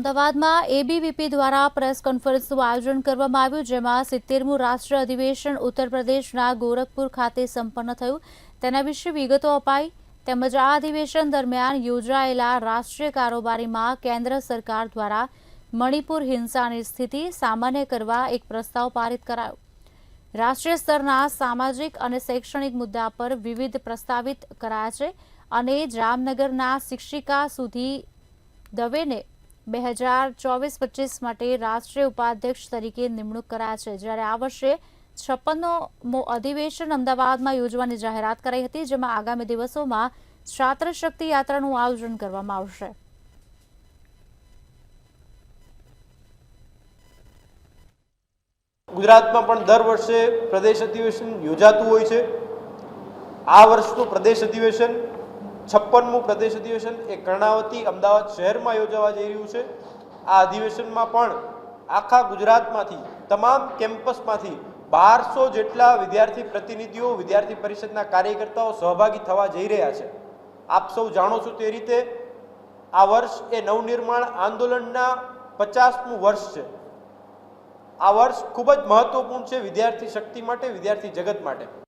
અમદાવાદમાં એબીવીપી દ્વારા પ્રેસ કોન્ફરન્સનું આયોજન કરવામાં આવ્યું, જેમાં 70મું રાષ્ટ્રીય અધિવેશન ઉત્તર પ્રદેશના ગોરખપુર ખાતે સંપન્ન થયું. તેના વિશે વિગતો અપાઈ તેમજ આ અધિવેશન દરમિયાન યોજાયેલા રાષ્ટ્રીય કારોબારીમાં કેન્દ્ર સરકાર દ્વારા મણિપુર હિંસાની સ્થિતિ સામાન્ય કરવા એક પ્રસ્તાવ પારિત કરાયો. રાષ્ટ્રીય સ્તરના સામાજિક અને શૈક્ષણિક મુદ્દા પર વિવિધ પ્રસ્તાવિત કરાયા છે અને જામનગરના શિક્ષિકા સુધી દવેને 2024-25 માટે રાષ્ટ્રીય ઉપાધ્યક્ષ તરીકે નિમણૂક કરાયા છે. જ્યારે આ વર્ષે 56મો અધિવેશન અમદાવાદમાં યોજવાની જાહેરાત કરાઈ હતી, જેમાં આગામી દિવસોમાં છાત્ર શક્તિ યાત્રાનું આયોજન કરવામાં આવશે. ગુજરાતમાં પણ દર વર્ષે પ્રદેશ અધિવેશન યોજાતું હોય છે. આ વર્ષનું પ્રદેશ અધિવેશન 56મું પ્રદેશ અધિવેશન એ કર્ણાવતી અમદાવાદ શહેરમાં યોજાવા જઈ રહ્યું છે. આ અધિવેશનમાં પણ આખા ગુજરાતમાંથી તમામ કેમ્પસમાંથી 1200 જેટલા વિદ્યાર્થી પ્રતિનિધિઓ, વિદ્યાર્થી પરિષદના કાર્યકર્તાઓ સહભાગી થવા જઈ રહ્યા છે. આપ સૌ જાણો છો તે રીતે આ વર્ષ એ નવનિર્માણ આંદોલનના 50મું વર્ષ છે. આ વર્ષ ખૂબ જ મહત્વપૂર્ણ છે વિદ્યાર્થી શક્તિ માટે, વિદ્યાર્થી જગત માટે.